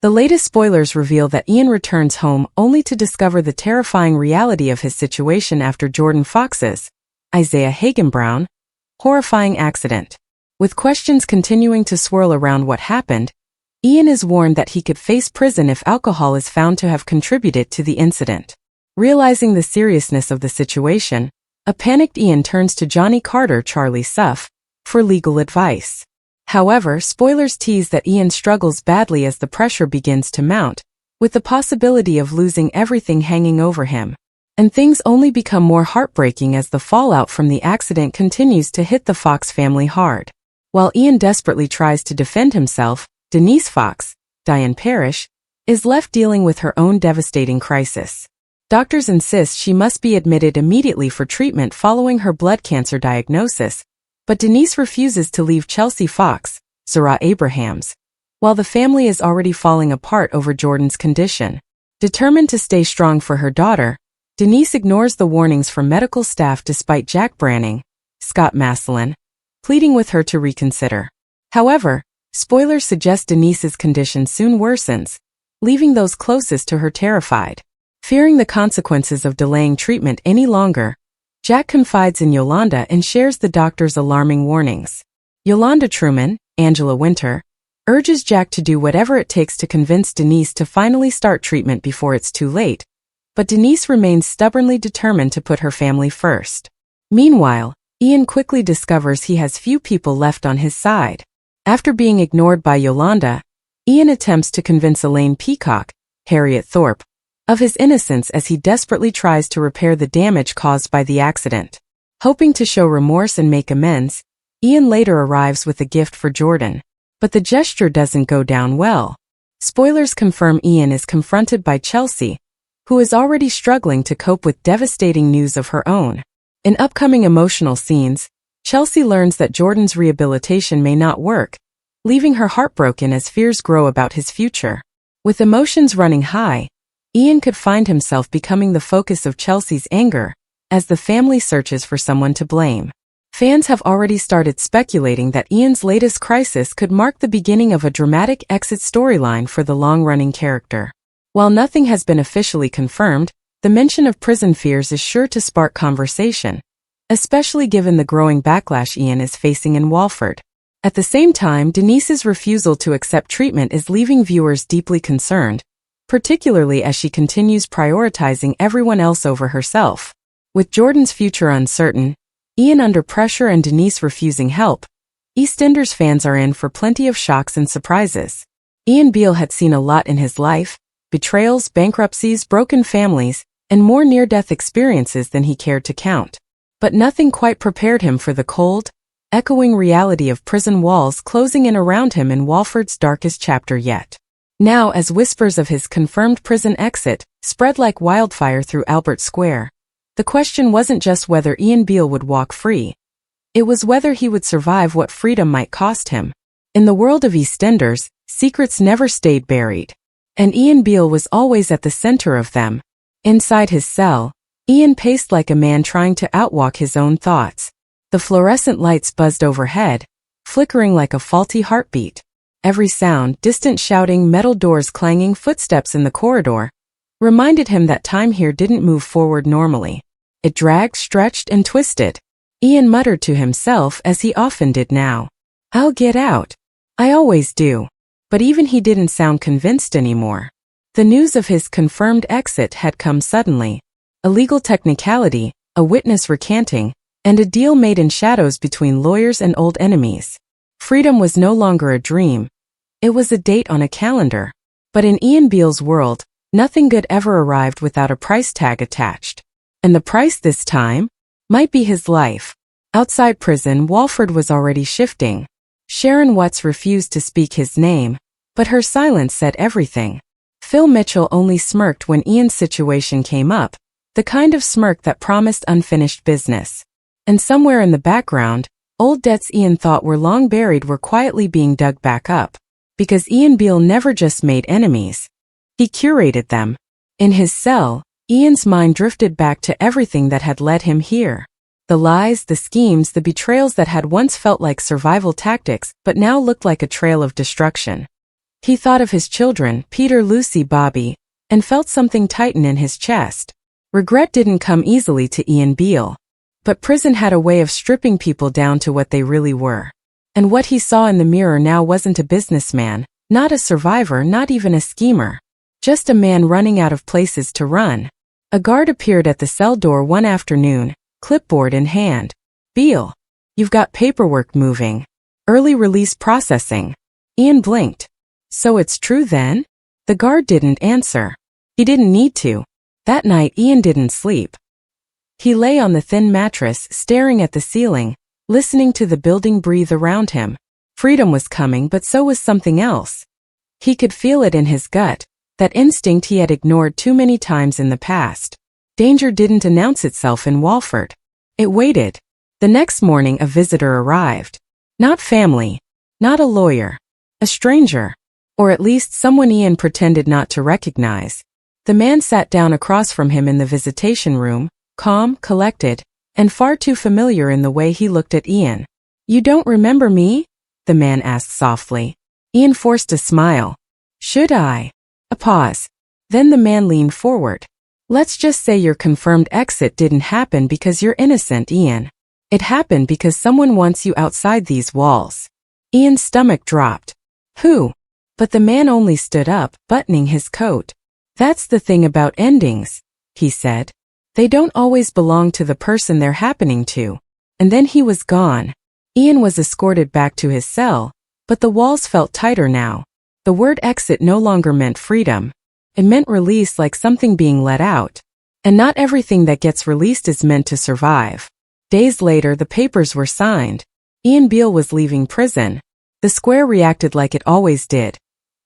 The latest spoilers reveal that Ian returns home only to discover the terrifying reality of his situation after Jordan Fox's, Isaiah Hagen-Brown, horrifying accident. With questions continuing to swirl around what happened, Ian is warned that he could face prison if alcohol is found to have contributed to the incident. Realizing the seriousness of the situation, a panicked Ian turns to Johnny Carter, Charlie Suff, for legal advice. However, spoilers tease that Ian struggles badly as the pressure begins to mount, with the possibility of losing everything hanging over him. And things only become more heartbreaking as the fallout from the accident continues to hit the Fox family hard. While Ian desperately tries to defend himself, Denise Fox, Diane Parrish, is left dealing with her own devastating crisis. Doctors insist she must be admitted immediately for treatment following her blood cancer diagnosis, but Denise refuses to leave Chelsea Fox, Zara Abrahams, while the family is already falling apart over Jordan's condition. Determined to stay strong for her daughter, Denise ignores the warnings from medical staff despite Jack Branning, Scott Massillon, pleading with her to reconsider. However, spoilers suggest Denise's condition soon worsens, leaving those closest to her terrified. Fearing the consequences of delaying treatment any longer, Jack confides in Yolanda and shares the doctor's alarming warnings. Yolanda Truman, Angela Winter, urges Jack to do whatever it takes to convince Denise to finally start treatment before it's too late, but Denise remains stubbornly determined to put her family first. Meanwhile, Ian quickly discovers he has few people left on his side. After being ignored by Yolanda, Ian attempts to convince Elaine Peacock, Harriet Thorpe, of his innocence as he desperately tries to repair the damage caused by the accident. Hoping to show remorse and make amends, Ian later arrives with a gift for Jordan. But the gesture doesn't go down well. Spoilers confirm Ian is confronted by Chelsea, who is already struggling to cope with devastating news of her own. In upcoming emotional scenes, Chelsea learns that Jordan's rehabilitation may not work, leaving her heartbroken as fears grow about his future. With emotions running high, Ian could find himself becoming the focus of Chelsea's anger, as the family searches for someone to blame. Fans have already started speculating that Ian's latest crisis could mark the beginning of a dramatic exit storyline for the long-running character. While nothing has been officially confirmed, the mention of prison fears is sure to spark conversation, especially given the growing backlash Ian is facing in Walford. At the same time, Denise's refusal to accept treatment is leaving viewers deeply concerned, particularly as she continues prioritizing everyone else over herself. With Jordan's future uncertain, Ian under pressure and Denise refusing help, EastEnders fans are in for plenty of shocks and surprises. Ian Beale had seen a lot in his life: betrayals, bankruptcies, broken families, and more near-death experiences than he cared to count. But nothing quite prepared him for the cold, echoing reality of prison walls closing in around him in Walford's darkest chapter yet. Now, as whispers of his confirmed prison exit spread like wildfire through Albert Square, the question wasn't just whether Ian Beale would walk free. It was whether he would survive what freedom might cost him. In the world of EastEnders, secrets never stayed buried, and Ian Beale was always at the center of them. Inside his cell, Ian paced like a man trying to outwalk his own thoughts. The fluorescent lights buzzed overhead, flickering like a faulty heartbeat. Every sound, distant shouting, metal doors clanging, footsteps in the corridor, reminded him that time here didn't move forward normally. It dragged, stretched, and twisted. Ian muttered to himself, as he often did now, "I'll get out. I always do." But even he didn't sound convinced anymore. The news of his confirmed exit had come suddenly. A legal technicality, a witness recanting, and a deal made in shadows between lawyers and old enemies. Freedom was no longer a dream. It was a date on a calendar. But in Ian Beale's world, nothing good ever arrived without a price tag attached. And the price this time might be his life. Outside prison, Walford was already shifting. Sharon Watts refused to speak his name, but her silence said everything. Phil Mitchell only smirked when Ian's situation came up, the kind of smirk that promised unfinished business. And somewhere in the background, old debts Ian thought were long buried were quietly being dug back up. Because Ian Beale never just made enemies. He curated them. In his cell, Ian's mind drifted back to everything that had led him here. The lies, the schemes, the betrayals that had once felt like survival tactics but now looked like a trail of destruction. He thought of his children, Peter, Lucy, Bobby, and felt something tighten in his chest. Regret didn't come easily to Ian Beale. But prison had a way of stripping people down to what they really were. And what he saw in the mirror now wasn't a businessman, not a survivor, not even a schemer. Just a man running out of places to run. A guard appeared at the cell door one afternoon, clipboard in hand. "Beale, you've got paperwork moving. Early release processing." Ian blinked. "So it's true then?" The guard didn't answer. He didn't need to. That night Ian didn't sleep. He lay on the thin mattress, staring at the ceiling, listening to the building breathe around him. Freedom was coming, but so was something else. He could feel it in his gut, that instinct he had ignored too many times in the past. Danger didn't announce itself in Walford. It waited. The next morning a visitor arrived. Not family. Not a lawyer. A stranger. Or at least someone Ian pretended not to recognize. The man sat down across from him in the visitation room, calm, collected, and far too familiar in the way he looked at Ian. "You don't remember me?" the man asked softly. Ian forced a smile. "Should I?" A pause. Then the man leaned forward. "Let's just say your confirmed exit didn't happen because you're innocent, Ian. It happened because someone wants you outside these walls." Ian's stomach dropped. "Who?" But the man only stood up, buttoning his coat. "That's the thing about endings," he said. "They don't always belong to the person they're happening to." And then he was gone. Ian was escorted back to his cell, but the walls felt tighter now. The word exit no longer meant freedom. It meant release, like something being let out. And not everything that gets released is meant to survive. Days later, the papers were signed. Ian Beale was leaving prison. The square reacted like it always did,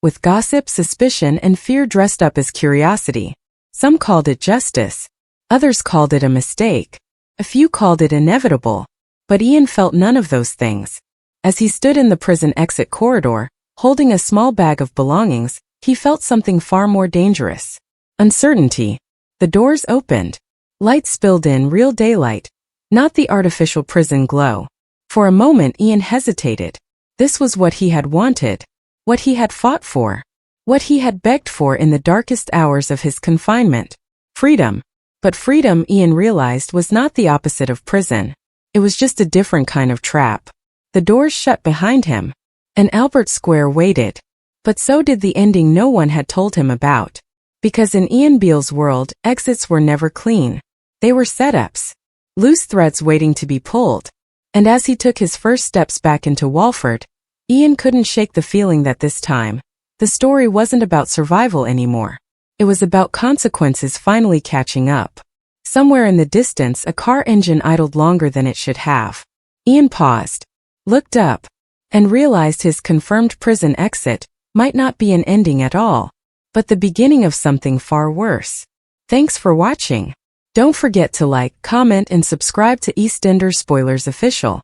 with gossip, suspicion, and fear dressed up as curiosity. Some called it justice. Others called it a mistake. A few called it inevitable. But Ian felt none of those things. As he stood in the prison exit corridor, holding a small bag of belongings, he felt something far more dangerous. Uncertainty. The doors opened. Light spilled in, real daylight, not the artificial prison glow. For a moment Ian hesitated. This was what he had wanted. What he had fought for. What he had begged for in the darkest hours of his confinement. Freedom. But freedom, Ian realized, was not the opposite of prison. It was just a different kind of trap. The doors shut behind him. And Albert Square waited. But so did the ending no one had told him about. Because in Ian Beale's world, exits were never clean. They were setups. Loose threads waiting to be pulled. And as he took his first steps back into Walford, Ian couldn't shake the feeling that this time, the story wasn't about survival anymore. It was about consequences finally catching up. Somewhere in the distance, a car engine idled longer than it should have. Ian paused, looked up, and realized his confirmed prison exit might not be an ending at all, but the beginning of something far worse. Thanks for watching. Don't forget to like, comment, and subscribe to EastEnders Spoilers Official.